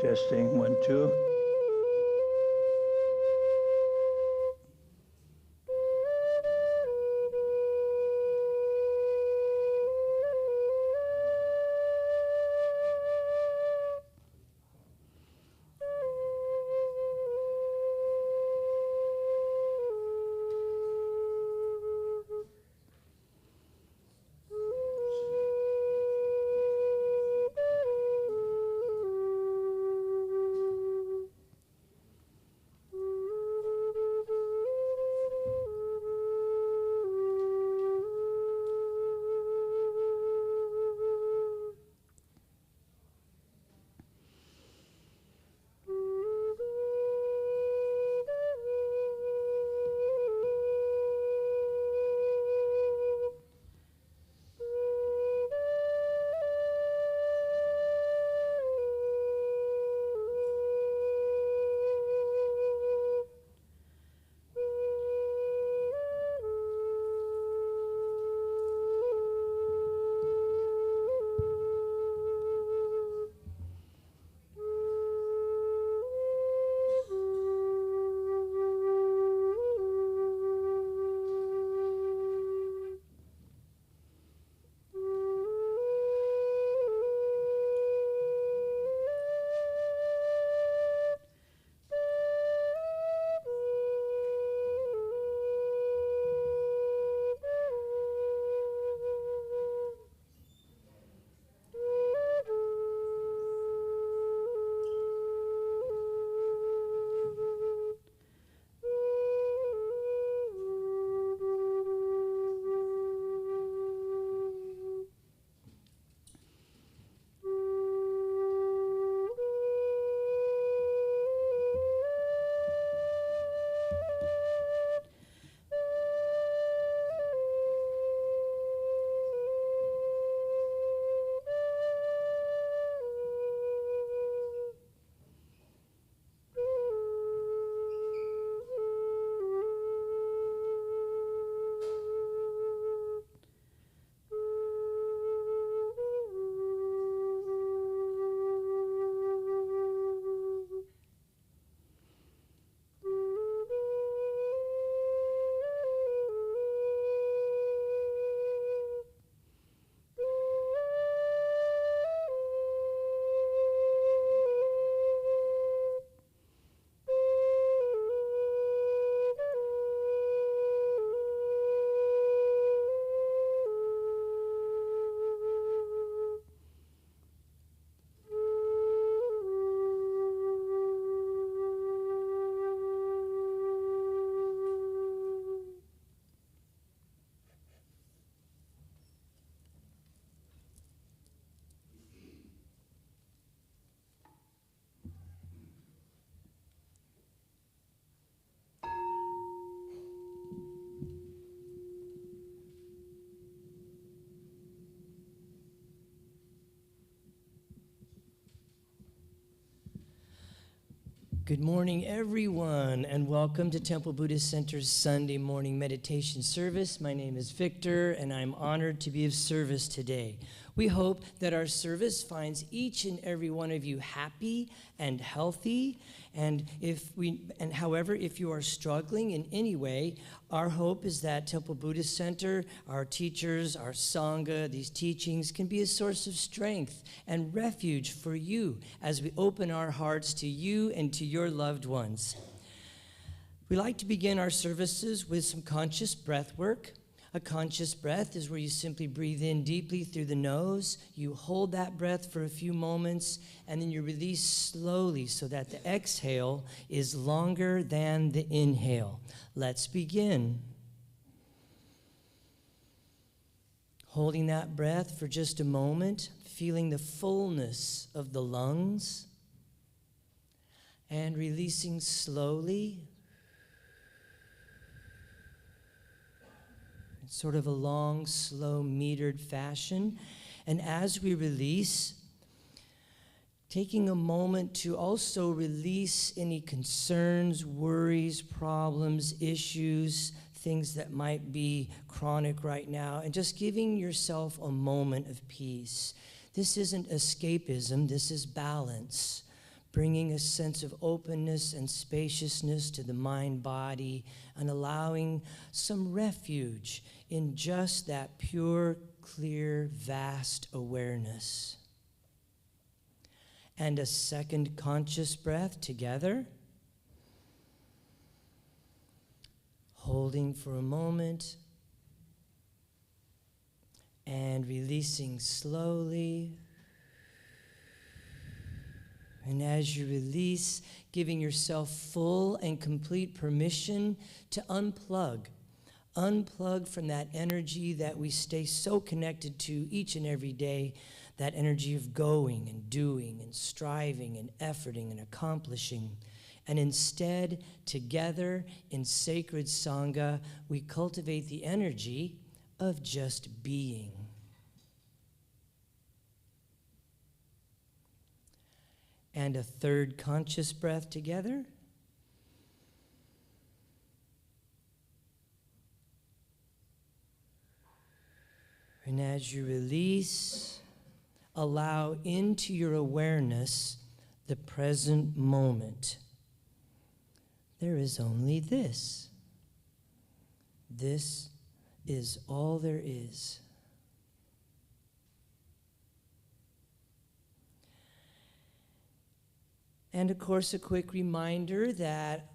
Testing, 1, 2. Good morning, everyone, and welcome to Temple Buddhist Center's Sunday morning meditation service. My name is Victor, and I'm honored to be of service today. We hope that our service finds each and every one of you happy and healthy. And however, if you are struggling in any way, our hope is that Temple Buddhist Center, our teachers, our Sangha, these teachings can be a source of strength and refuge for you as we open our hearts to you and to your loved ones. We like to begin our services with some conscious breath work. A conscious breath is where you simply breathe in deeply through the nose, you hold that breath for a few moments, and then you release slowly so that the exhale is longer than the inhale. Let's begin. Holding that breath for just a moment, feeling the fullness of the lungs, and releasing slowly. Sort of a long, slow, metered fashion. And as we release, taking a moment to also release any concerns, worries, problems, issues, things that might be chronic right now, and just giving yourself a moment of peace. This isn't escapism, this is balance. bringing a sense of openness and spaciousness to the mind, body, and allowing some refuge in just that pure, clear, vast awareness. And a second conscious breath together. Holding for a moment and releasing slowly. And as you release, giving yourself full and complete permission to unplug. Unplug from that energy that we stay so connected to each and every day, that energy of going and doing and striving and efforting and accomplishing. And instead, together in sacred Sangha, we cultivate the energy of just being. And a third conscious breath together. And as you release, allow into your awareness the present moment. There is only this. This is all there is. And of course, a quick reminder that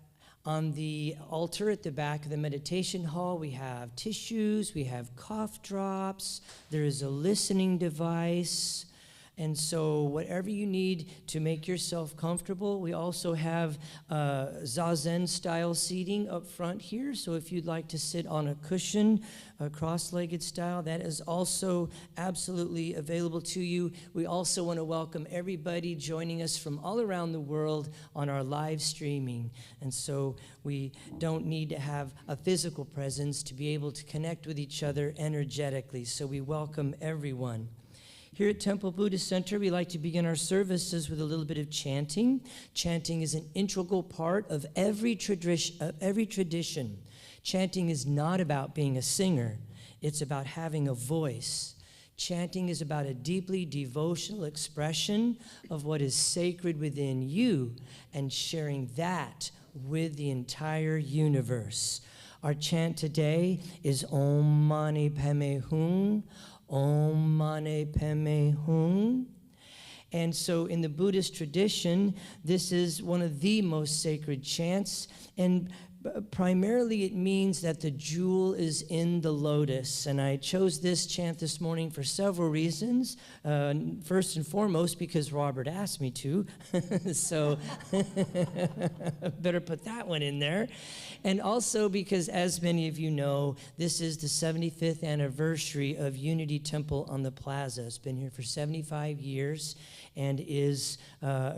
on the altar at the back of the meditation hall, we have tissues, we have cough drops, there is a listening device. And so whatever you need to make yourself comfortable, we also have Zazen-style seating up front here. So if you'd like to sit on a cushion, a cross-legged style, that is also absolutely available to you. We also want to welcome everybody joining us from all around the world on our live streaming. And so we don't need to have a physical presence to be able to connect with each other energetically. So we welcome everyone. Here at Temple Buddhist Center, we like to begin our services with a little bit of chanting. Chanting is an integral part of every tradition. Chanting is not about being a singer. It's about having a voice. Chanting is about a deeply devotional expression of what is sacred within you and sharing that with the entire universe. Our chant today is Om Mani Padme Hum. Om Mani Padme Hum. And so in the Buddhist tradition, this is one of the most sacred chants, and primarily it means that the jewel is in the lotus. And I chose this chant this morning for several reasons. First and foremost, because Robert asked me to. So better put that one in there. And also because, as many of you know, this is the 75th anniversary of Unity Temple on the Plaza. It's been here for 75 years and is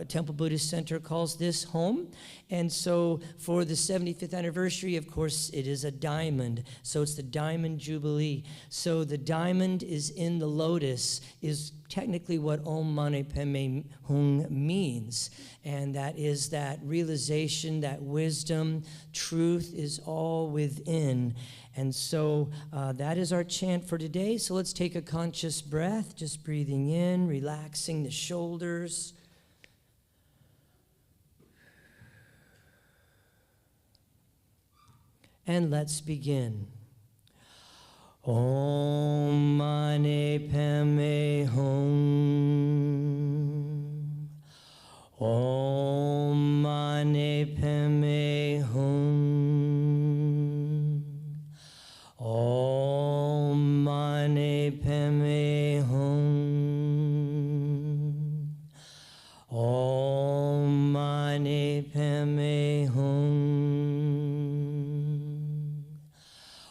Temple Buddhist Center calls this home. And so for the 75th anniversary, of course, it is a diamond. So it's the Diamond Jubilee. So the diamond is in the lotus is technically what Om Mani Padme Hum means. And that is that realization, that wisdom, truth is all within. And so that is our chant for today. So let's take a conscious breath, just breathing in, relaxing the shoulders. And let's begin. Om Mani Padme Hum. Om Mani Padme Hum. Om Mani Padme Hum. Om Mani Padme Hum.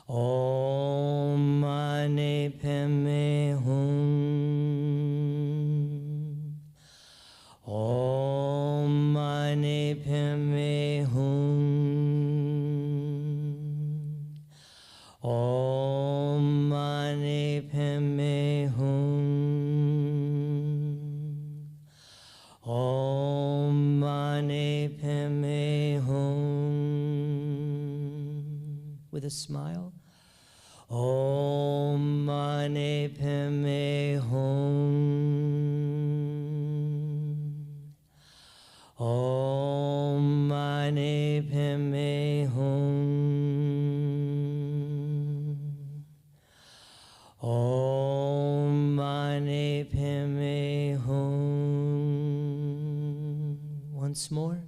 Om Mani Padme Hum. Om Mani Padme Hum. Om Mani Padme Hum. Om Mani Padme Hum. With a smile. Om Mani Padme Hum. Om Mani Padme Hum. Om Mani Padme Hum. Once more.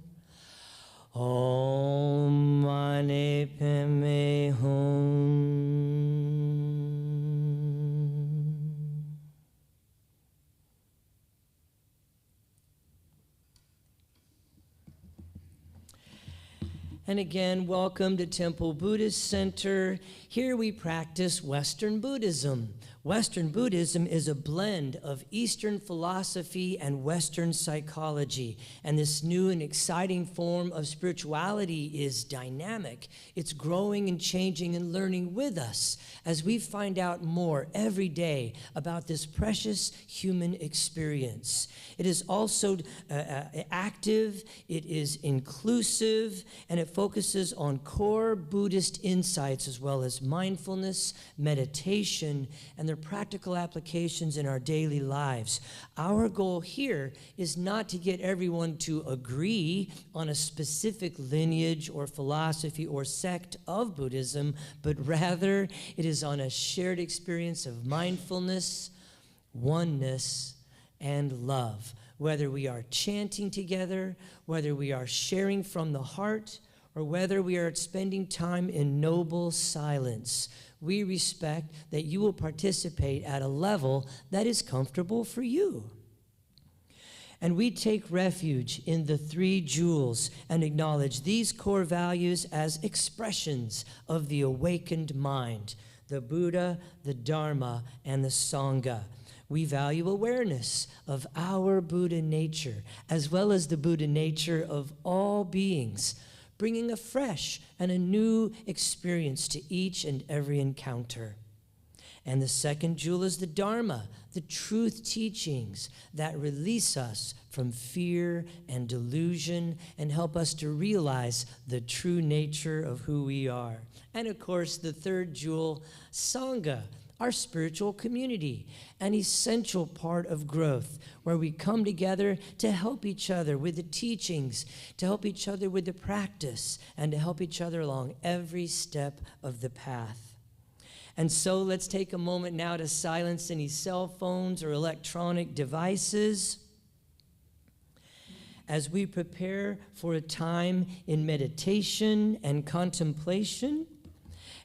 Om Mani Padme Hum. And again, welcome to Temple Buddhist Center. Here we practice Western Buddhism. Western Buddhism is a blend of Eastern philosophy and Western psychology. And this new and exciting form of spirituality is dynamic. It's growing and changing and learning with us as we find out more every day about this precious human experience. It is also active, it is inclusive, and it focuses on core Buddhist insights as well as mindfulness, meditation, and their practical applications in our daily lives. Our goal here is not to get everyone to agree on a specific lineage or philosophy or sect of Buddhism, but rather it is on a shared experience of mindfulness, oneness, and love. Whether we are chanting together, whether we are sharing from the heart, or whether we are spending time in noble silence, we respect that you will participate at a level that is comfortable for you. And we take refuge in the three jewels and acknowledge these core values as expressions of the awakened mind: the Buddha, the Dharma, and the Sangha. We value awareness of our Buddha nature, as well as the Buddha nature of all beings, bringing a fresh and a new experience to each and every encounter. And the second jewel is the Dharma, the truth teachings that release us from fear and delusion and help us to realize the true nature of who we are. And of course, the third jewel, Sangha, our spiritual community, an essential part of growth, where we come together to help each other with the teachings, to help each other with the practice, and to help each other along every step of the path. And so let's take a moment now to silence any cell phones or electronic devices as we prepare for a time in meditation and contemplation.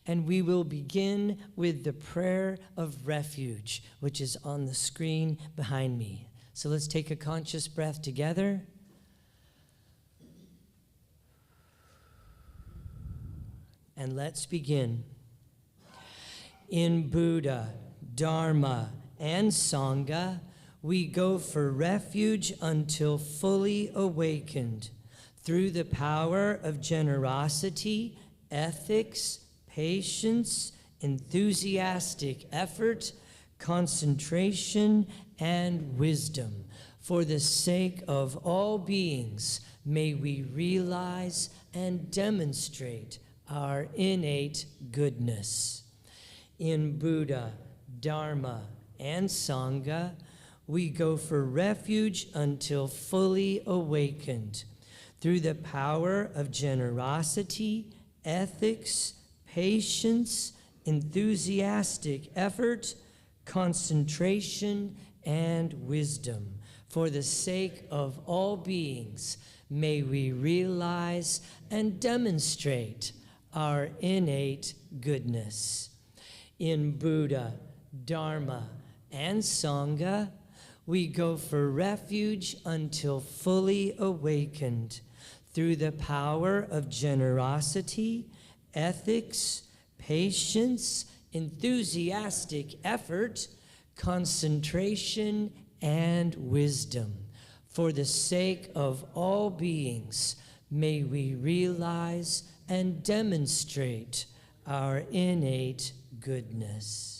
And we will begin with the prayer of refuge, which is on the screen behind me. So let's take a conscious breath together. And let's begin. In Buddha, Dharma, and Sangha, we go for refuge until fully awakened through the power of generosity, ethics, patience, enthusiastic effort, concentration, and wisdom. For the sake of all beings, may we realize and demonstrate our innate goodness. In Buddha, Dharma, and Sangha, we go for refuge until fully awakened through the power of generosity, ethics, patience, enthusiastic effort, concentration, and wisdom. For the sake of all beings, may we realize and demonstrate our innate goodness. In Buddha, Dharma, and Sangha, we go for refuge until fully awakened through the power of generosity, ethics, patience, enthusiastic effort, concentration, and wisdom. For the sake of all beings, may we realize and demonstrate our innate goodness.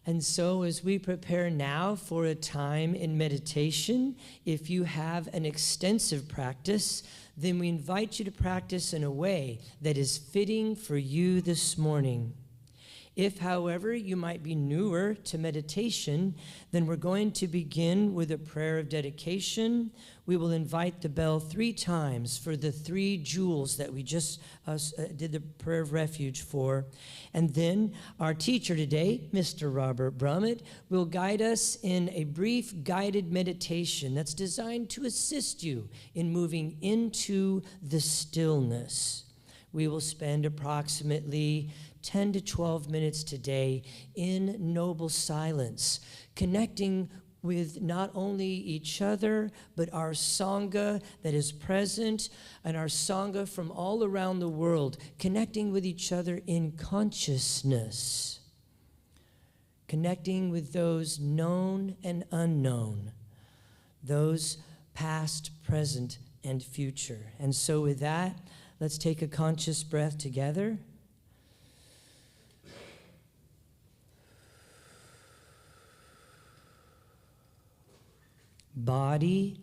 And so as we prepare now for a time in meditation, if you have an extensive practice, then we invite you to practice in a way that is fitting for you this morning. If, however, you might be newer to meditation, then we're going to begin with a prayer of dedication. We will invite the bell 3 times for the 3 jewels that we just did the prayer of refuge for. And then our teacher today, Mr. Robert Brumet, will guide us in a brief guided meditation that's designed to assist you in moving into the stillness. We will spend approximately 10 to 12 minutes today in noble silence, connecting with not only each other, but our Sangha that is present and our Sangha from all around the world, connecting with each other in consciousness, connecting with those known and unknown, those past, present, and future. And so with that, let's take a conscious breath together. Body,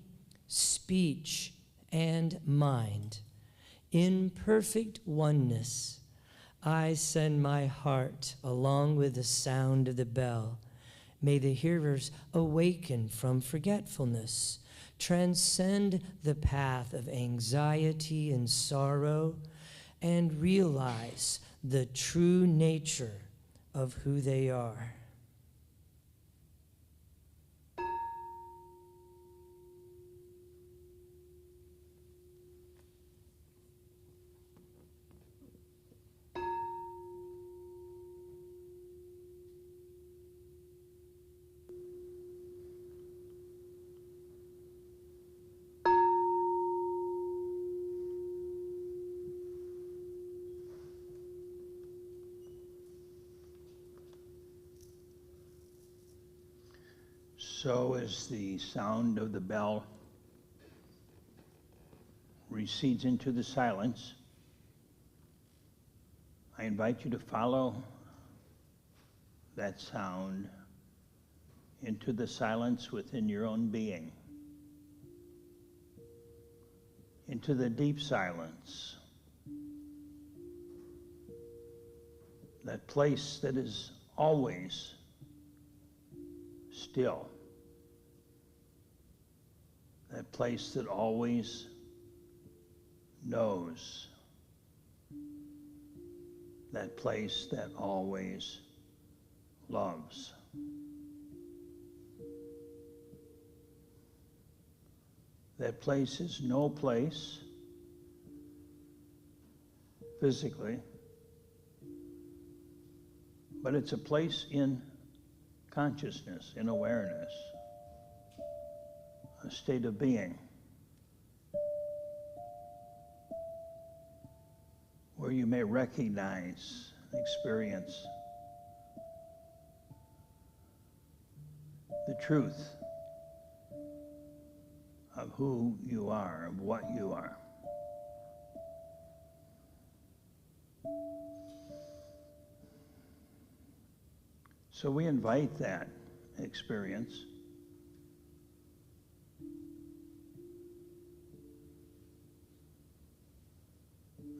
speech, and mind, in perfect oneness, I send my heart along with the sound of the bell. May the hearers awaken from forgetfulness, transcend the path of anxiety and sorrow, and realize the true nature of who they are. So as the sound of the bell recedes into the silence, I invite you to follow that sound into the silence within your own being, into the deep silence, that place that is always still. That place that always knows. That place that always loves. That place is no place physically, but it's a place in consciousness, in awareness. A state of being where you may recognize, experience the truth of who you are, of what you are. So we invite that experience.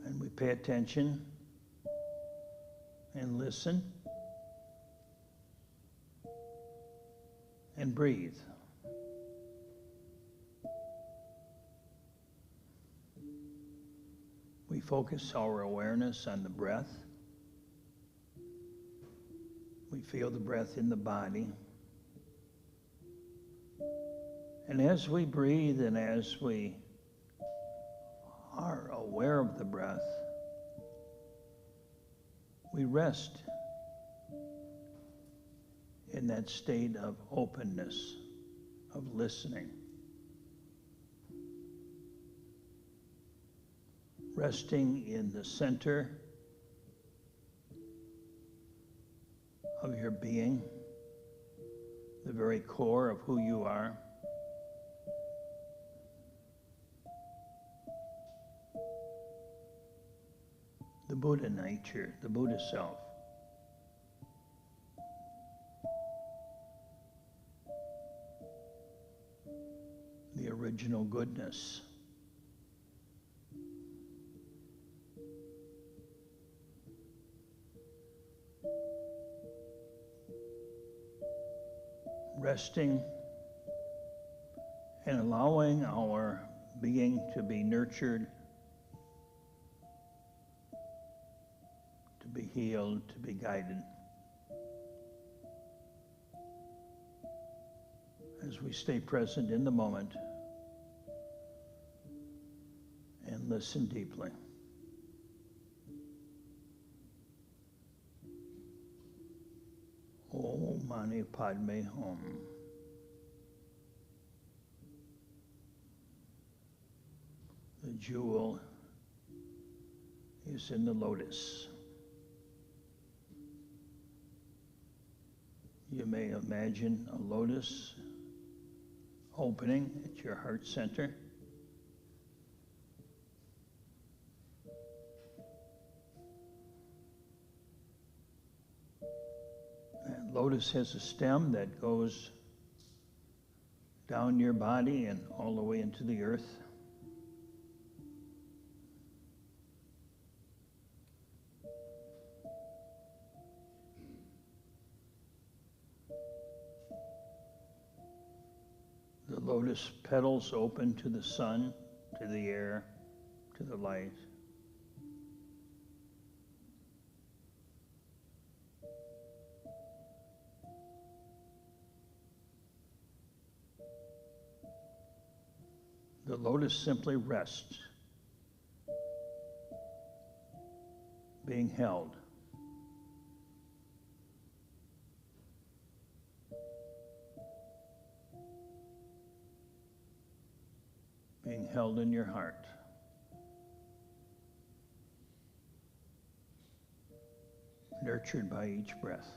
And we pay attention and listen and breathe. We focus our awareness on the breath. We feel the breath in the body. And as we breathe and as we are aware of the breath, we rest in that state of openness, of listening. Resting in the center of your being, the very core of who you are. The Buddha nature, the Buddha self. original goodness. Resting and allowing our being to be nurtured, to be healed, to be guided. As we stay present in the moment and listen deeply. Om Mani Padme Hum. The jewel is in the lotus. You may imagine a lotus opening at your heart center. That lotus has a stem that goes down your body and all the way into the earth. The lotus petals open to the sun, to the air, to the light. The lotus simply rests, being held. Being held in your heart. Nurtured by each breath.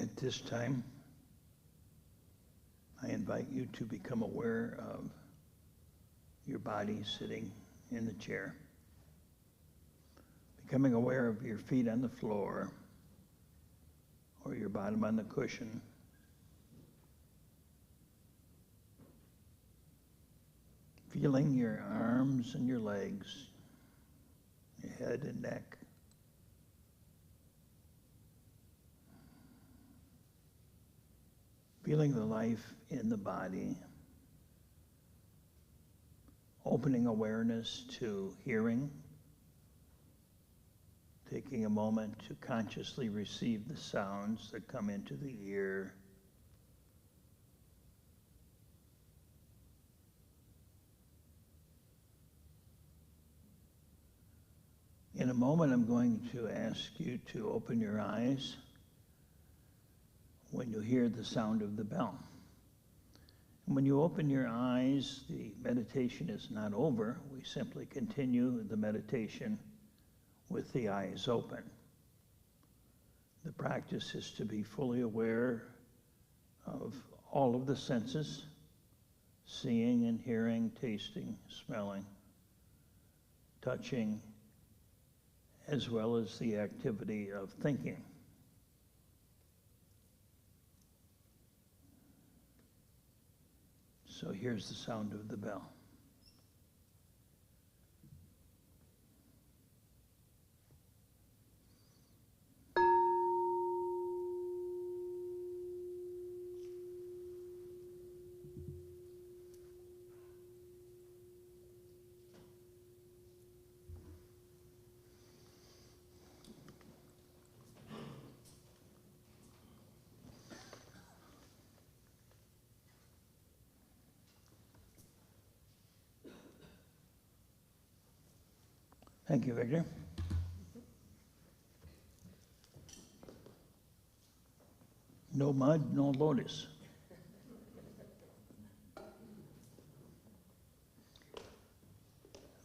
At this time, I invite you to become aware of your body sitting in the chair, becoming aware of your feet on the floor or your bottom on the cushion. Feeling your arms and your legs, your head and neck. Feeling the life in the body. Opening awareness to hearing. Taking a moment to consciously receive the sounds that come into the ear. In a moment, I'm going to ask you to open your eyes when you hear the sound of the bell. And when you open your eyes, the meditation is not over. We simply continue the meditation with the eyes open. The practice is to be fully aware of all of the senses, seeing and hearing, tasting, smelling, touching, as well as the activity of thinking. So here's the sound of the bell. Thank you, Victor. No mud, no Lotus.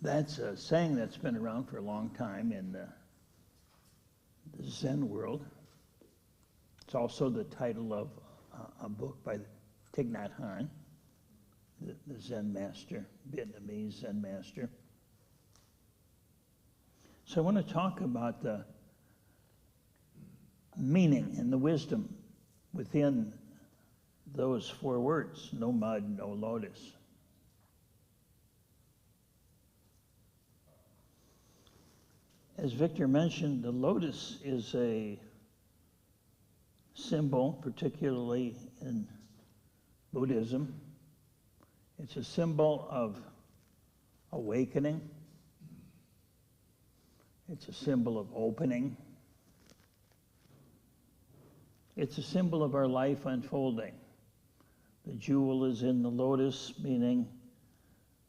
That's a saying that's been around for a long time in the Zen world. It's also the title of a book by Thich Nhat Hanh, the Zen master, Vietnamese Zen master. So I want to talk about the meaning and the wisdom within those 4 words, no mud, no lotus. As Victor mentioned, the lotus is a symbol, particularly in Buddhism. It's a symbol of awakening. It's a symbol of opening. It's a symbol of our life unfolding. The jewel is in the lotus, meaning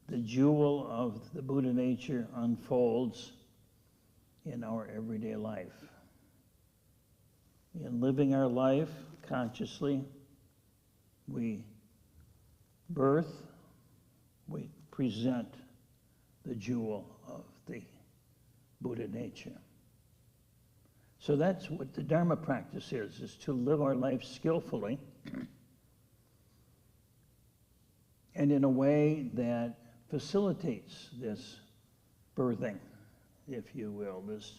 the jewel of the Buddha nature unfolds in our everyday life. In living our life consciously, we birth, we present the jewel of the Buddha nature. So that's what the Dharma practice is to live our life skillfully and in a way that facilitates this birthing, if you will, this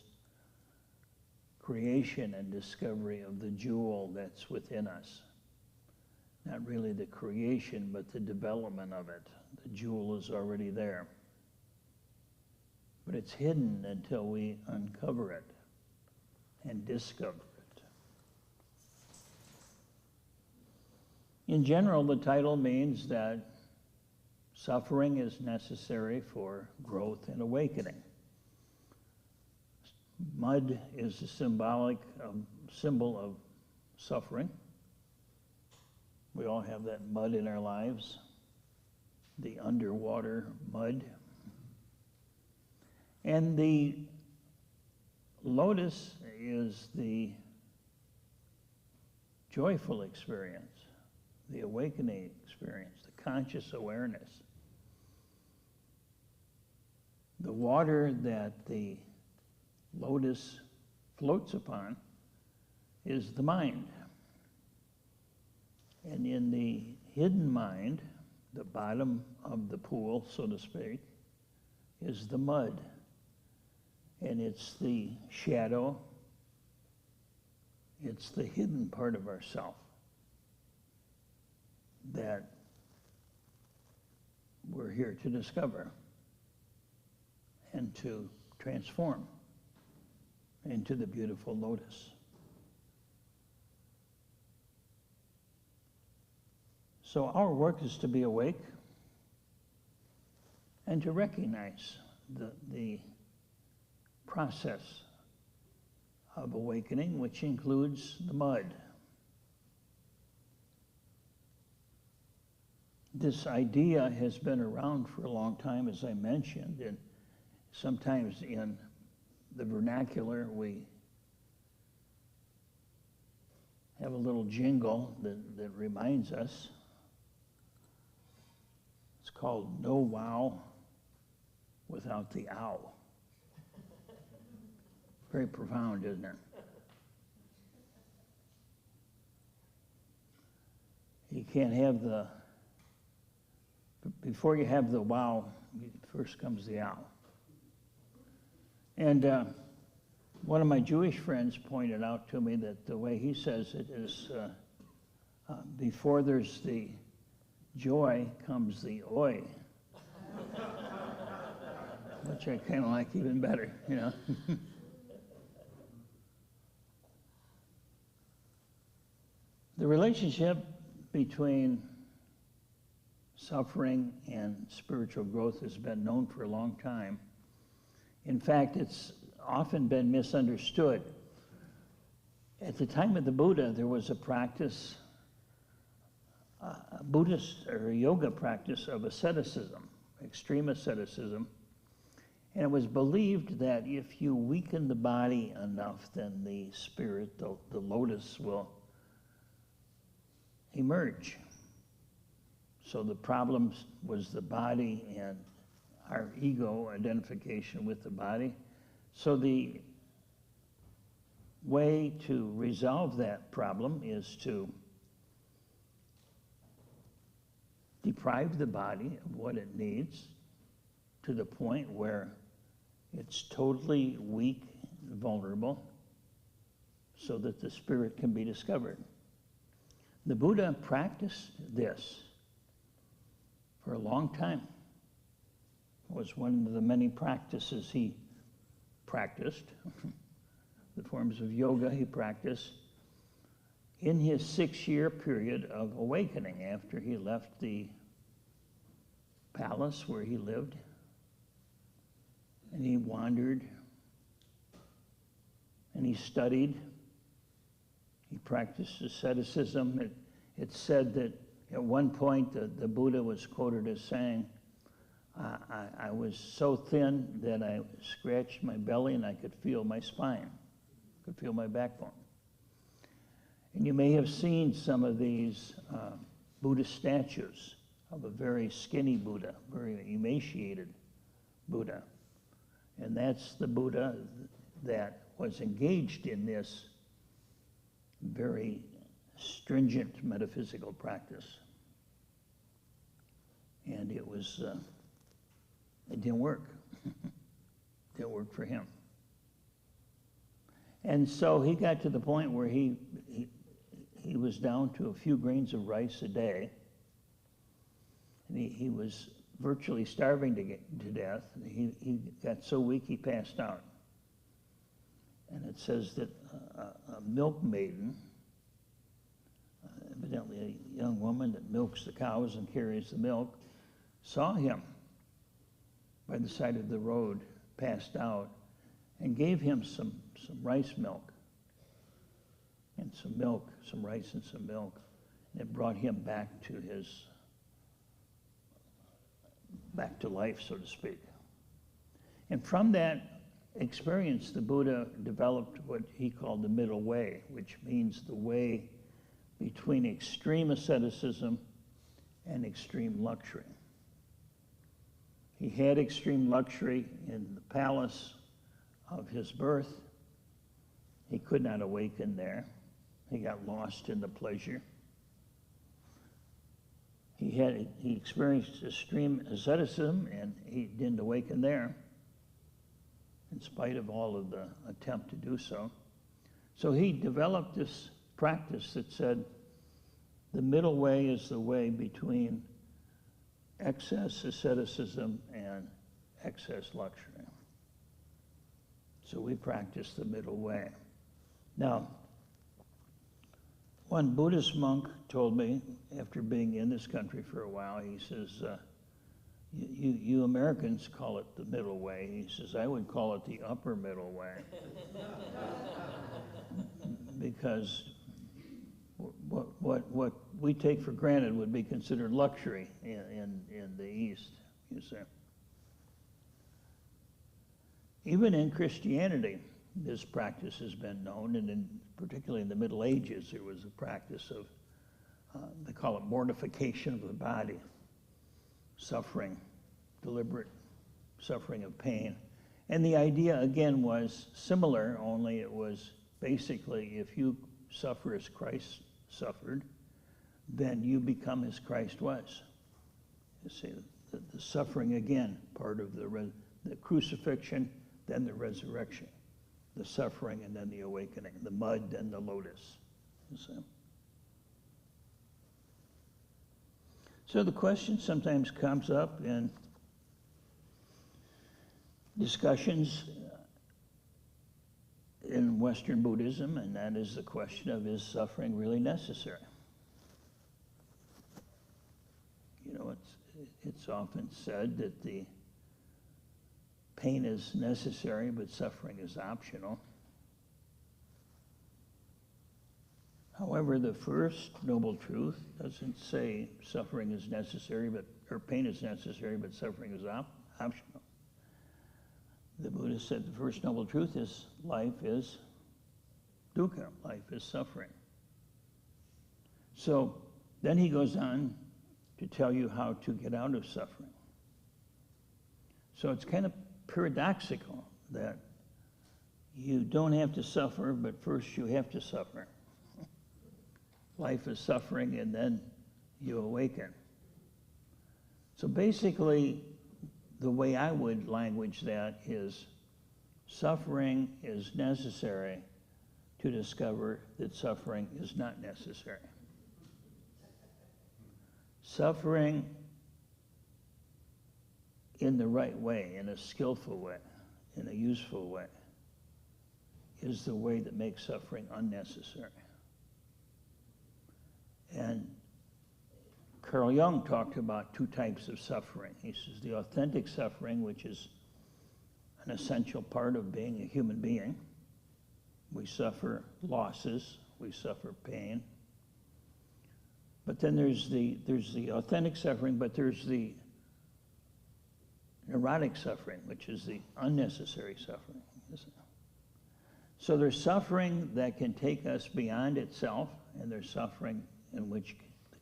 creation and discovery of the jewel that's within us. Not really the creation, but the development of it. The jewel is already there. But it's hidden until we uncover it and discover it. In general, the title means that suffering is necessary for growth and awakening. Mud is a symbol of suffering. We all have that mud in our lives, the underwater mud. And the lotus is the joyful experience, the awakening experience, the conscious awareness. The water that the lotus floats upon is the mind. And in the hidden mind, the bottom of the pool, so to speak, is the mud. And it's the shadow, it's the hidden part of ourself that we're here to discover and to transform into the beautiful lotus. So our work is to be awake and to recognize the process of awakening, which includes the mud. This idea has been around for a long time, as I mentioned, and sometimes in the vernacular we have a little jingle that reminds us. It's called "No Wow Without the Ow." Very profound, isn't it? You can't have before you have the wow, first comes the ow. And one of my Jewish friends pointed out to me that the way he says it is before there's the joy comes the oi, which I kind of like even better, you know. The relationship between suffering and spiritual growth has been known for a long time. In fact, it's often been misunderstood. At the time of the Buddha, there was a practice, a Buddhist or a yoga practice of asceticism, extreme asceticism. And it was believed that if you weaken the body enough, then the spirit, the lotus, will emerge. So the problem was the body and our ego identification with the body. So the way to resolve that problem is to deprive the body of what it needs to the point where it's totally weak and vulnerable so that the spirit can be discovered. The Buddha practiced this for a long time. It was one of the many practices he practiced, the forms of yoga he practiced, in his 6-year period of awakening after he left the palace where he lived. And he wandered, and he studied. He practiced asceticism. It's said that at one point the Buddha was quoted as saying, I was so thin that I scratched my belly and I could feel my spine, could feel my backbone. And you may have seen some of these Buddhist statues of a very skinny Buddha, very emaciated Buddha. And that's the Buddha that was engaged in this very stringent metaphysical practice. And it didn't work. It didn't work for him. And so he got to the point where he was down to a few grains of rice a day. And he was virtually starving to death. He got so weak he passed out. And it says that a milkmaiden, evidently a young woman that milks the cows and carries the milk, saw him by the side of the road, passed out, and gave him some rice milk and some rice and some milk. And it brought him back to life, so to speak. And from that experience, the Buddha developed what he called the middle way, which means the way between extreme asceticism and extreme luxury. He had extreme luxury in the palace of his birth. He could not awaken there. He got lost in the pleasure. he experienced extreme asceticism, and he didn't awaken there, in spite of all of the attempt to do so. So he developed this practice that said the middle way is the way between excess asceticism and excess luxury. So we practice the middle way. Now, one Buddhist monk told me, after being in this country for a while, he says, you Americans call it the middle way. He says, I would call it the upper middle way. Because what we take for granted would be considered luxury in the East, you see. Even in Christianity, this practice has been known, and particularly in the Middle Ages, there was a practice of, they call it mortification of the body, suffering, deliberate suffering of pain. And the idea, again, was similar, only it was basically if you suffer as Christ suffered, then you become as Christ was. You see, the suffering, again, part of the crucifixion, then the resurrection, the suffering, and then the awakening, the mud, then the lotus. You see? So the question sometimes comes up in discussions in Western Buddhism, and that is the question of, is suffering really necessary? You know, it's often said that the pain is necessary, but suffering is optional. However, the first noble truth doesn't say suffering is necessary, or pain is necessary, but suffering is optional. The Buddha said the first noble truth is life is dukkha, life is suffering. So then he goes on to tell you how to get out of suffering. So it's kind of paradoxical that you don't have to suffer, but first you have to suffer. Life is suffering, and then you awaken. So basically, the way I would language that is suffering is necessary to discover that suffering is not necessary. Suffering in the right way, in a skillful way, in a useful way, is the way that makes suffering unnecessary. And Carl Jung talked about two types of suffering. He says the authentic suffering, which is an essential part of being a human being. We suffer losses, we suffer pain. But then there's the authentic suffering, but there's the neurotic suffering, which is the unnecessary suffering. So there's suffering that can take us beyond itself, and there's suffering in which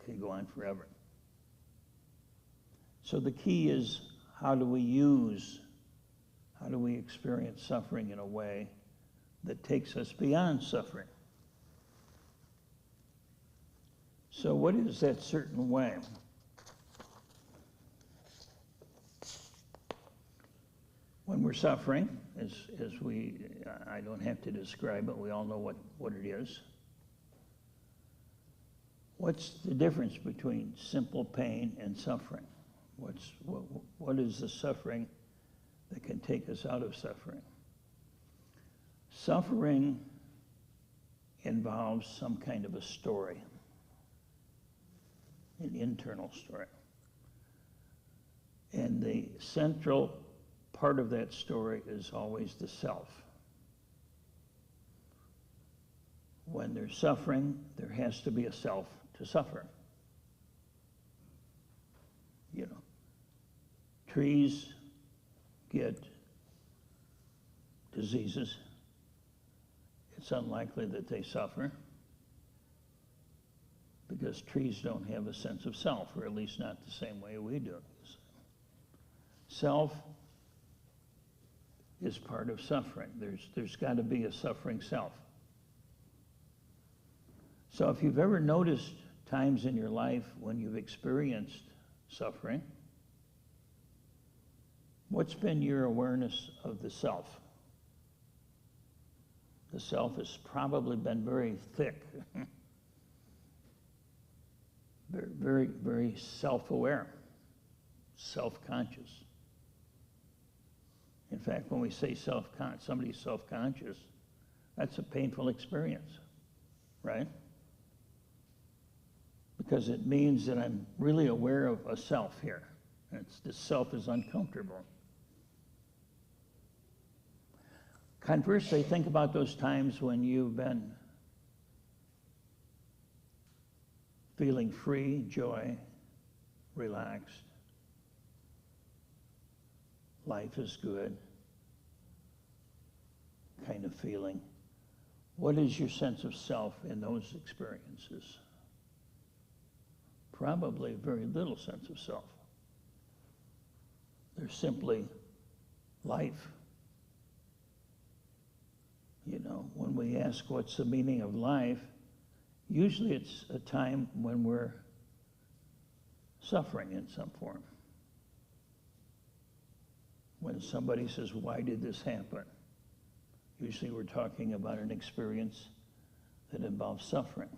can go on forever. So the key is, how do we experience suffering in a way that takes us beyond suffering? So what is that certain way? When we're suffering, I don't have to describe it, we all know what it is. What's the difference between simple pain and suffering? What is the suffering that can take us out of suffering? Suffering involves some kind of a story, an internal story. And the central part of that story is always the self. When there's suffering, there has to be a self to suffer. You know, trees get diseases. It's unlikely that they suffer because trees don't have a sense of self, or at least not the same way we do. Self is part of suffering. There's got to be a suffering self. So if you've ever noticed times in your life when you've experienced suffering, what's been your awareness of the self? The self has probably been very thick, very, very self-aware, self-conscious. In fact, when we say somebody's self-conscious, that's a painful experience, right? Because it means that I'm really aware of a self here. This self is uncomfortable. Conversely, think about those times when you've been feeling free, joy, relaxed. Life is good kind of feeling. What is your sense of self in those experiences? Probably very little sense of self. There's simply life. You know, when we ask what's the meaning of life, usually it's a time when we're suffering in some form. When somebody says, why did this happen? Usually we're talking about an experience that involves suffering.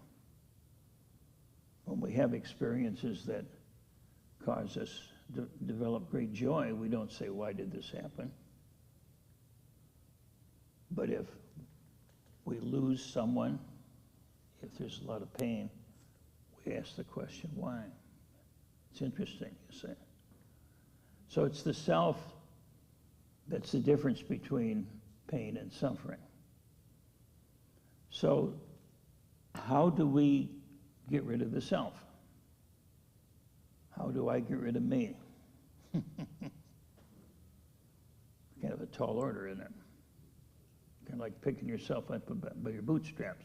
When we have experiences that cause us to develop great joy, we don't say, why did this happen? But if we lose someone, if there's a lot of pain, we ask the question, why? It's interesting, you say. So it's the self that's the difference between pain and suffering. So how do we get rid of the self? How do I get rid of me? Kind of a tall order, isn't it? Kind of like picking yourself up by your bootstraps.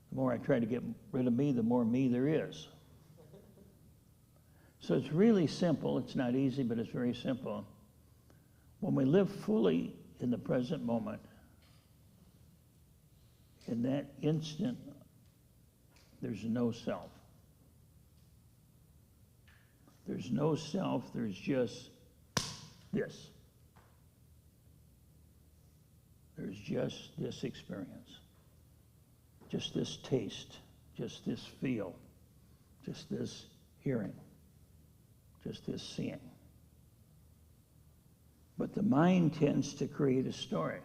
The more I try to get rid of me, the more me there is. So it's really simple. It's not easy, but it's very simple. When we live fully in the present moment, in that instant, there's no self. There's no self, there's just this. There's just this experience, just this taste, just this feel, just this hearing, just this seeing. But the mind tends to create a story.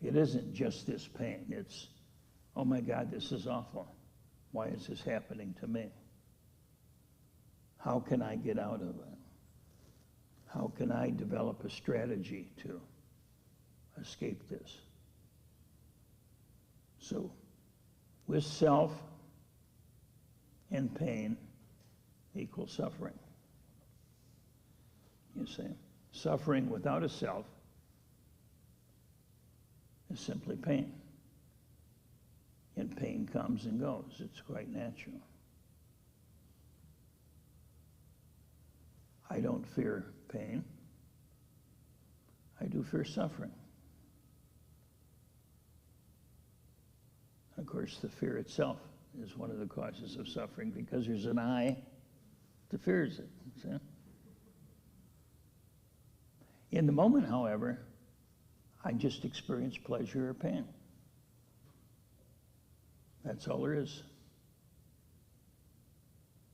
It isn't just this pain. It's, oh my God, this is awful. Why is this happening to me? How can I get out of it? How can I develop a strategy to escape this? So, with self and pain equals suffering. You see, suffering without a self is simply pain. And pain comes and goes. It's quite natural. I don't fear pain. I do fear suffering. Of course, the fear itself is one of the causes of suffering because there's an I that fears it. See? In the moment, however, I just experience pleasure or pain. That's all there is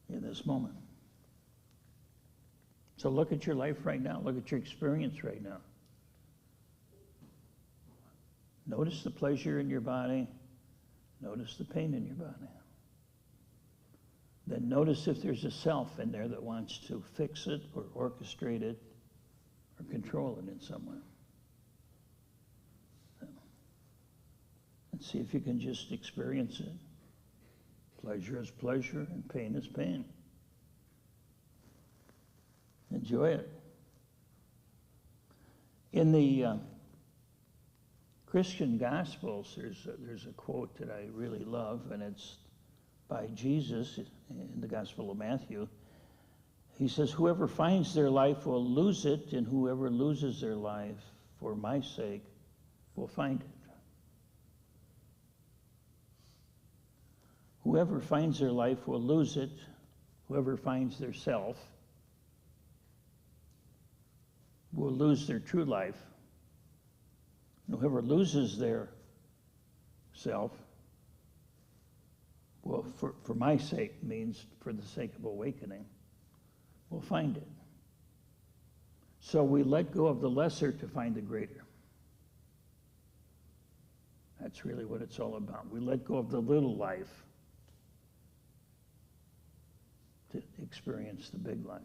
in this moment. So look at your life right now. Look at your experience right now. Notice the pleasure in your body. Notice the pain in your body. Then notice if there's a self in there that wants to fix it or orchestrate it or control it in some way. And see if you can just experience it. Pleasure is pleasure and pain is pain. Enjoy it. In the Christian Gospels, there's a quote that I really love, and it's by Jesus in the Gospel of Matthew. He says, whoever finds their life will lose it, and whoever loses their life for my sake will find it. Whoever finds their life will lose it. Whoever finds their self will lose their true life. And whoever loses their self, well, for my sake means for the sake of awakening, will find it. So we let go of the lesser to find the greater. That's really what it's all about. We let go of the little life to experience the big life.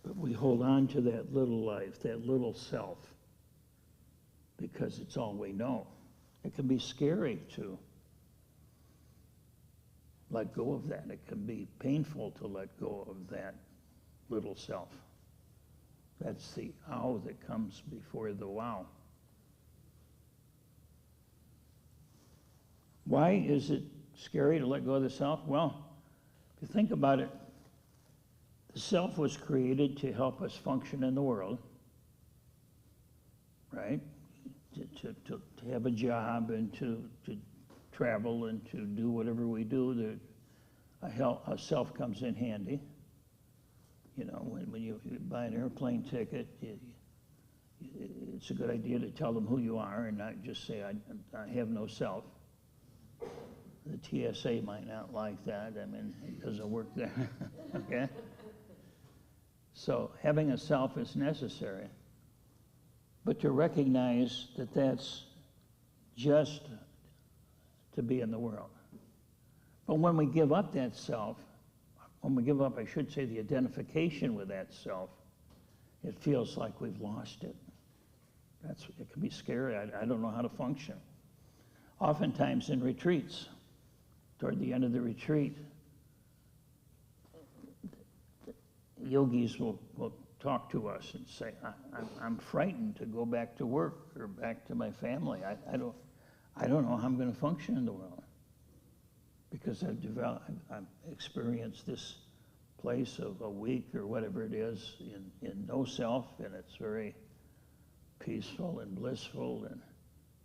But we hold on to that little life, that little self, because it's all we know. It can be scary to let go of that. It can be painful to let go of that little self. That's the ow that comes before the wow. Why is it scary to let go of the self? Well, if you think about it, the self was created to help us function in the world, right? To have a job and to travel and to do whatever we do. A self comes in handy. You know, when you buy an airplane ticket, it's a good idea to tell them who you are and not just say, I have no self. The TSA might not like that. I mean, it doesn't work there. Okay? So having a self is necessary. But to recognize that that's just to be in the world. But when we give up that self, when we give up, I should say, the identification with that self, it feels like we've lost it. It can be scary. I don't know how to function. Oftentimes in retreats, toward the end of the retreat, yogis will talk to us and say, I'm frightened to go back to work or back to my family. I don't know how I'm going to function in the world, because I've experienced this place of a week or whatever it is in no self, and it's very peaceful and blissful. And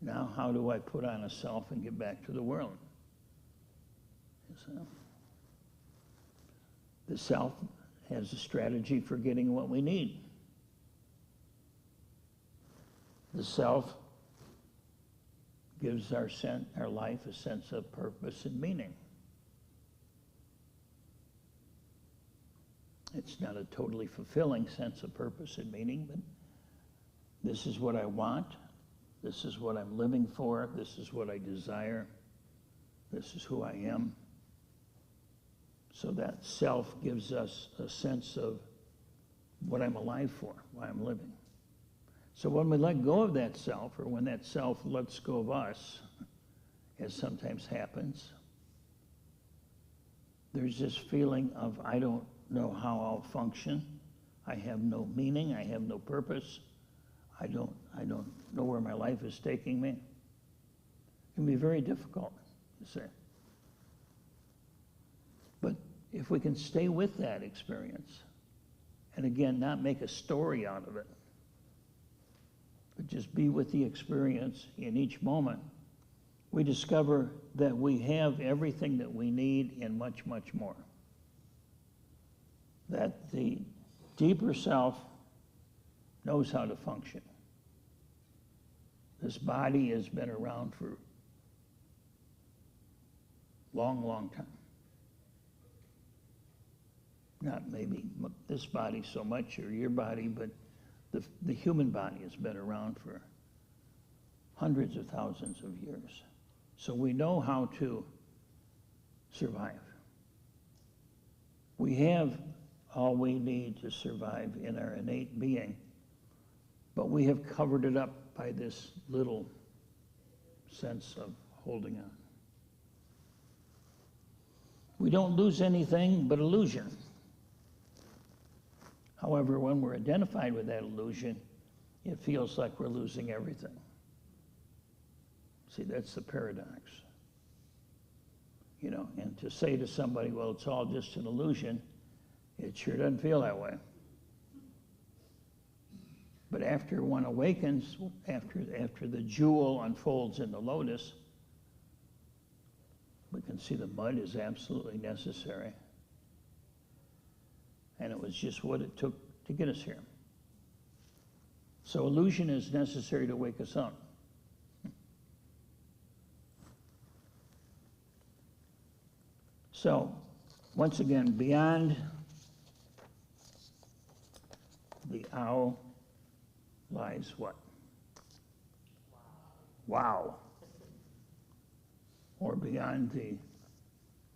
now how do I put on a self and get back to the world? So, the self has a strategy for getting what we need. The self gives our life a sense of purpose and meaning. It's not a totally fulfilling sense of purpose and meaning, but this is what I want. This is what I'm living for. This is what I desire. This is who I am. So that self gives us a sense of what I'm alive for, why I'm living. So when we let go of that self, or when that self lets go of us, as sometimes happens, there's this feeling of, I don't know how I'll function. I have no meaning. I have no purpose. I don't know where my life is taking me. It can be very difficult, you see. But if we can stay with that experience, and again, not make a story out of it, but just be with the experience in each moment, we discover that we have everything that we need and much, much more. That the deeper self knows how to function. This body has been around for a long, long time. Not maybe this body so much, or your body, but the human body has been around for hundreds of thousands of years. So we know how to survive. We have all we need to survive in our innate being, but we have covered it up by this little sense of holding on. We don't lose anything but illusion. However, when we're identified with that illusion, it feels like we're losing everything. See, that's the paradox. You know, and to say to somebody, well, it's all just an illusion, it sure doesn't feel that way. But after one awakens, after the jewel unfolds in the lotus, can see the mud is absolutely necessary. And it was just what it took to get us here. So illusion is necessary to wake us up. So, once again, beyond the owl lies what? Wow. Or beyond the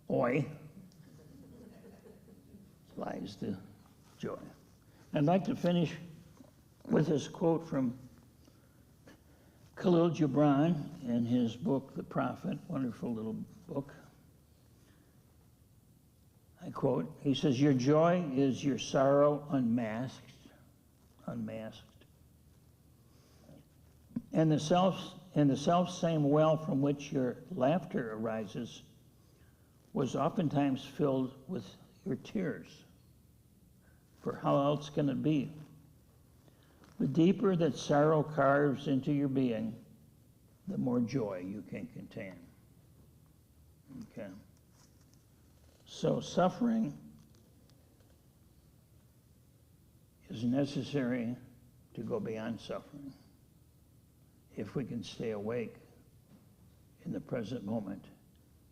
oi lies the joy. I'd like to finish with this quote from Khalil Gibran in his book, The Prophet, wonderful little book. I quote, he says, "Your joy is your sorrow unmasked. And the self same well from which your laughter arises was oftentimes filled with your tears. For how else can it be? The deeper that sorrow carves into your being, the more joy you can contain." Okay. So suffering is necessary to go beyond suffering if we can stay awake in the present moment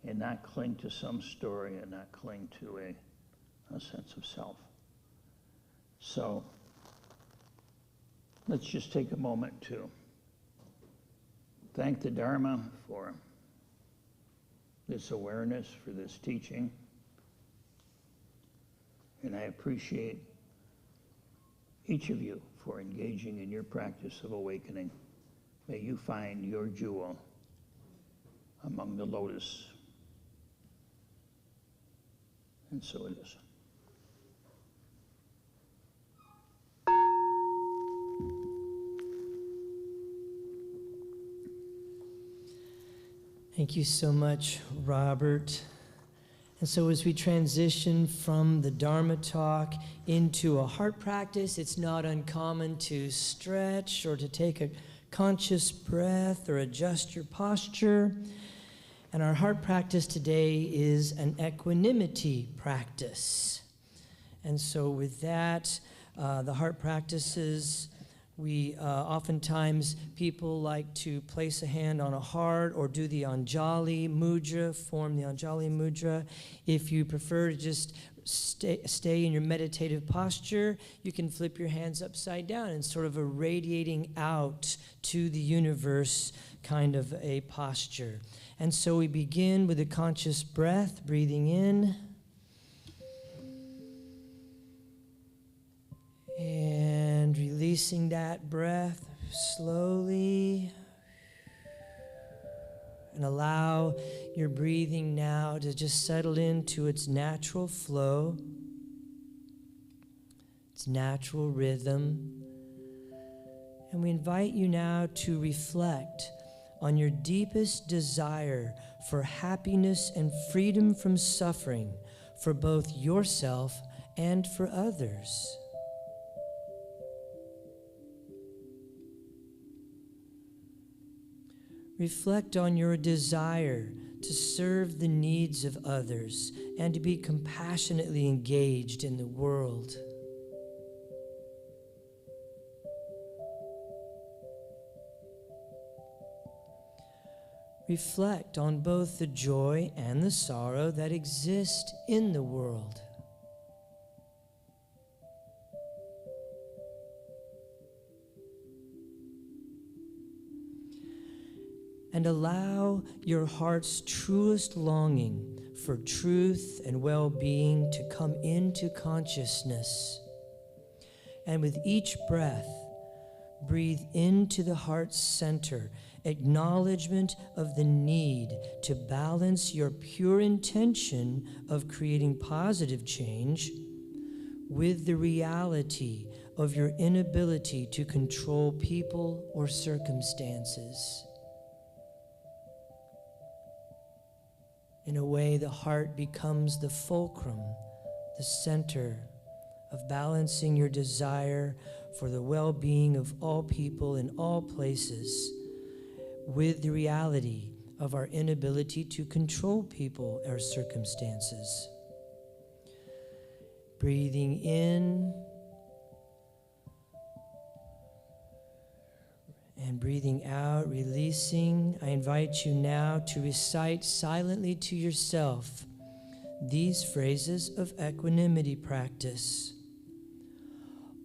and not cling to some story and not cling to a sense of self. So let's just take a moment to thank the Dharma for this awareness, for this teaching. And I appreciate each of you for engaging in your practice of awakening. May you find your jewel among the lotus. And so it is. Thank you so much, Robert. And so as we transition from the Dharma talk into a heart practice, it's not uncommon to stretch or to take a conscious breath or adjust your posture. And our heart practice today is an equanimity practice. And so with that, the heart practices, we oftentimes people like to place a hand on a heart or do the Anjali Mudra, form the Anjali Mudra. If you prefer to just stay in your meditative posture, you can flip your hands upside down and sort of a radiating out to the universe kind of a posture. And so we begin with a conscious breath, breathing in. And releasing that breath slowly. And allow your breathing now to just settle into its natural flow, its natural rhythm. And we invite you now to reflect on your deepest desire for happiness and freedom from suffering for both yourself and for others. Reflect on your desire to serve the needs of others and to be compassionately engaged in the world. Reflect on both the joy and the sorrow that exist in the world. And allow your heart's truest longing for truth and well-being to come into consciousness. And with each breath, breathe into the heart's center, acknowledgement of the need to balance your pure intention of creating positive change with the reality of your inability to control people or circumstances. In a way, the heart becomes the fulcrum, the center of balancing your desire for the well-being of all people in all places with the reality of our inability to control people or circumstances. Breathing in and breathing out, releasing. I invite you now to recite silently to yourself these phrases of equanimity practice.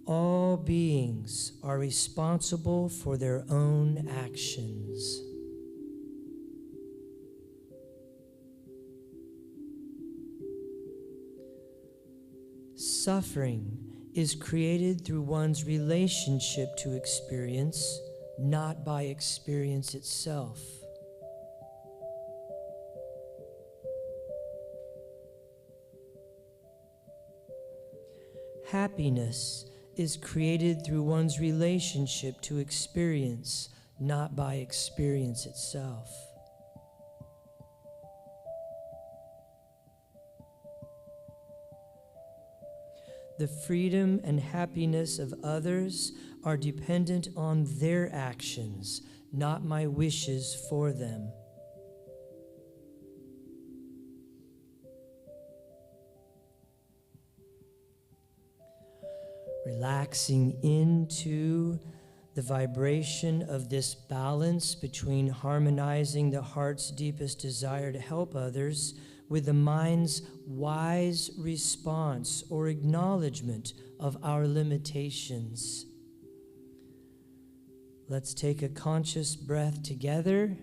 All beings are responsible for their own actions. Suffering is created through one's relationship to experience, not by experience itself. Happiness is created through one's relationship to experience, not by experience itself. The freedom and happiness of others are dependent on their actions, not my wishes for them. Relaxing into the vibration of this balance between harmonizing the heart's deepest desire to help others with the mind's wise response or acknowledgement of our limitations. Let's take a conscious breath together.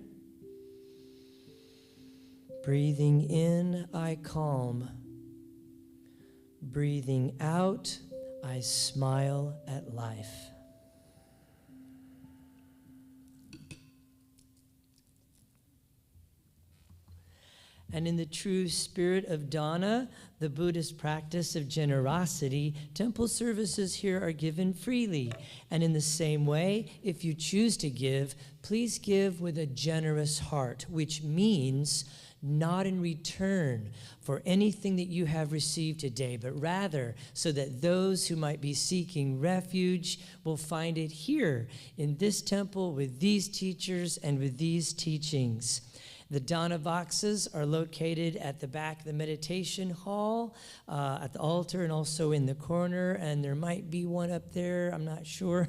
Breathing in, I calm. Breathing out, I smile at life. And in the true spirit of Dana, the Buddhist practice of generosity, temple services here are given freely. And in the same way, if you choose to give, please give with a generous heart, which means not in return for anything that you have received today, but rather so that those who might be seeking refuge will find it here in this temple with these teachers and with these teachings. The Dana boxes are located at the back of the meditation hall, at the altar, and also in the corner. And there might be one up there, I'm not sure,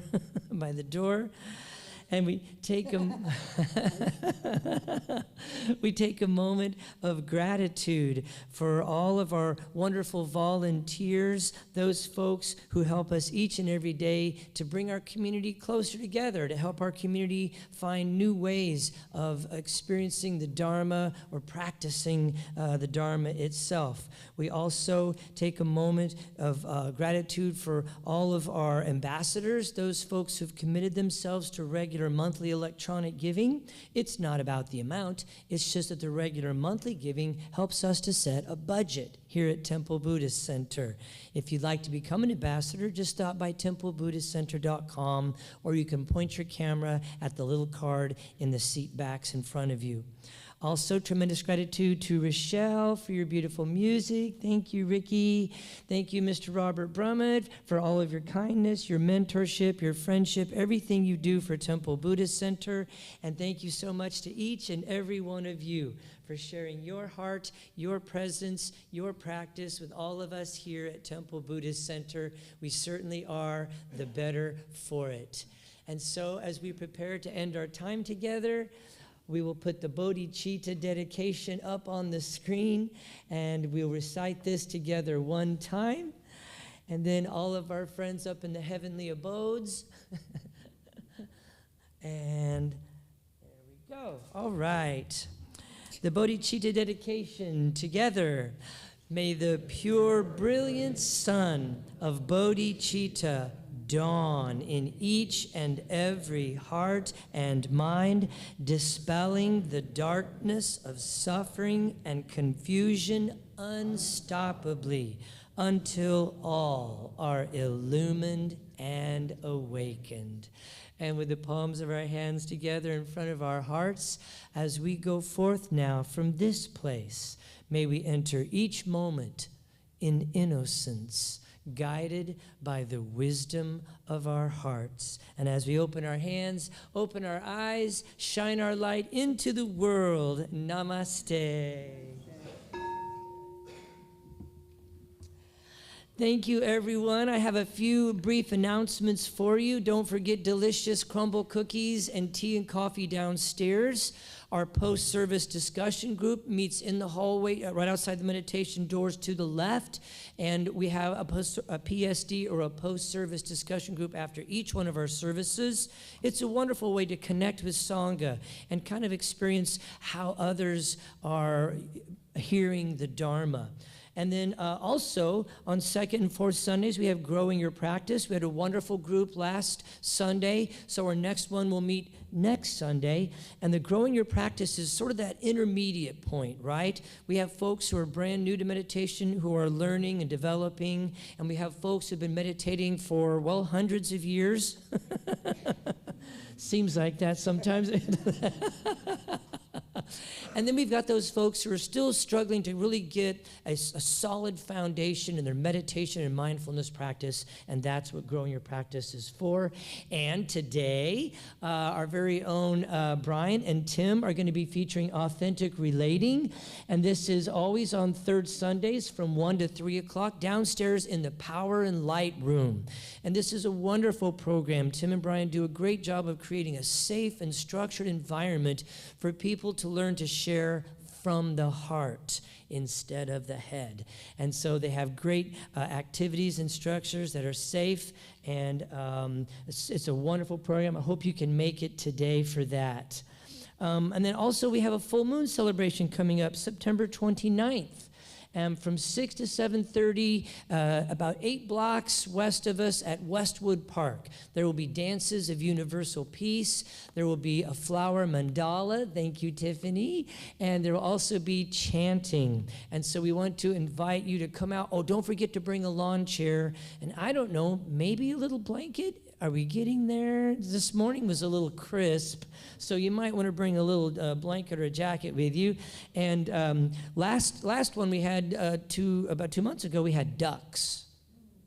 by the door. And we take a moment of gratitude for all of our wonderful volunteers, those folks who help us each and every day to bring our community closer together, to help our community find new ways of experiencing the Dharma or practicing the Dharma itself. We also take a moment of gratitude for all of our ambassadors, those folks who've committed themselves to regular monthly electronic giving. It's not about the amount, it's just that the regular monthly giving helps us to set a budget here at Temple Buddhist Center. If you'd like to become an ambassador, just stop by templebuddhistcenter.com, or you can point your camera at the little card in the seat backs in front of you. Also, tremendous gratitude to Rochelle for your beautiful music. Thank you, Ricky. Thank you, Mr. Robert Brumet, for all of your kindness, your mentorship, your friendship, everything you do for Temple Buddhist Center. And thank you so much to each and every one of you for sharing your heart, your presence, your practice with all of us here at Temple Buddhist Center. We certainly are the better for it. And so, as we prepare to end our time together, we will put the Bodhicitta dedication up on the screen, and we'll recite this together one time. And then all of our friends up in the heavenly abodes. And there we go. All right. The Bodhicitta dedication together. May the pure, brilliant sun of Bodhicitta dawn in each and every heart and mind, dispelling the darkness of suffering and confusion unstoppably, until all are illumined and awakened. And with the palms of our hands together in front of our hearts, as we go forth now from this place, may we enter each moment in innocence, guided by the wisdom of our hearts. And as we open our hands, open our eyes, shine our light into the world. Namaste. Thank you, everyone. I have a few brief announcements for you. Don't forget delicious crumble cookies and tea and coffee downstairs. Our post-service discussion group meets in the hallway right outside the meditation doors to the left. And we have a PSD or a post-service discussion group after each one of our services. It's a wonderful way to connect with Sangha and kind of experience how others are hearing the Dharma. And then also on second and fourth Sundays, we have Growing Your Practice. We had a wonderful group last Sunday, so our next one will meet next Sunday. And the Growing Your Practice is sort of that intermediate point, right? We have folks who are brand new to meditation, who are learning and developing, and we have folks who have been meditating for, well, hundreds of years. Seems like that sometimes. And then we've got those folks who are still struggling to really get a solid foundation in their meditation and mindfulness practice, and that's what Growing Your Practice is for. And today, our very own Brian and Tim are going to be featuring Authentic Relating, and this is always on third Sundays from 1 to 3 o'clock downstairs in the Power and Light room. And this is a wonderful program. Tim and Brian do a great job of creating a safe and structured environment for people to learn to share from the heart instead of the head. And so they have great activities and structures that are safe, and it's a wonderful program. I hope you can make it today for that. And then also we have a full moon celebration coming up September 29th. From 6 to 7:30, about 8 blocks west of us at Westwood Park. There will be dances of universal peace. There will be a flower mandala. Thank you, Tiffany. And there will also be chanting. And so we want to invite you to come out. Oh, don't forget to bring a lawn chair. And I don't know, maybe a little blanket. Are we getting there? This morning was a little crisp, so you might want to bring a little blanket or a jacket with you. And last one we had about 2 months ago, we had ducks.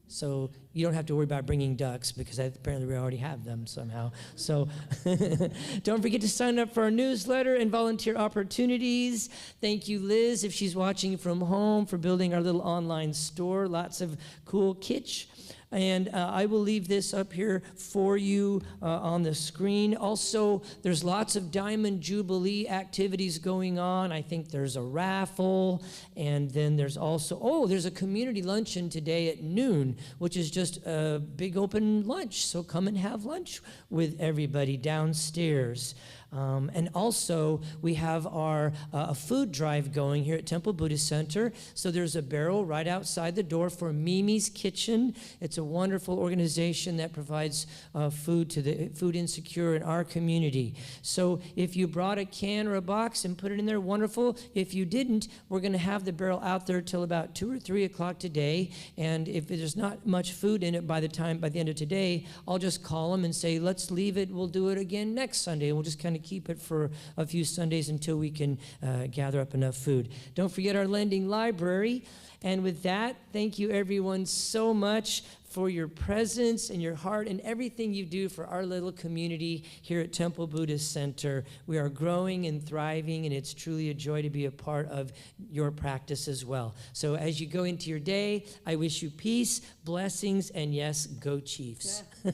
So you don't have to worry about bringing ducks because apparently we already have them somehow. So don't forget to sign up for our newsletter and volunteer opportunities. Thank you, Liz, if she's watching from home, for building our little online store. Lots of cool kitsch. And I will leave this up here for you on the screen. Also, there's lots of Diamond Jubilee activities going on. I think there's a raffle. And then there's also, there's a community luncheon today at noon, which is just a big open lunch. So come and have lunch with everybody downstairs. And also, we have our a food drive going here at Temple Buddhist Center. So there's a barrel right outside the door for Mimi's Kitchen. It's a wonderful organization that provides food to the food insecure in our community. So if you brought a can or a box and put it in there, wonderful. If you didn't, we're going to have the barrel out there till about 2 or 3 o'clock today. And if there's not much food in it by the end of today, I'll just call them and say, let's leave it. We'll do it again next Sunday. We'll just kind of keep it for a few Sundays until we can gather up enough food. Don't forget our lending library. And with that, thank you everyone so much for your presence and your heart and everything you do for our little community here at Temple Buddhist Center. We are growing and thriving, and it's truly a joy to be a part of your practice as well. So as you go into your day, I wish you peace, blessings, and yes, go Chiefs. Yeah.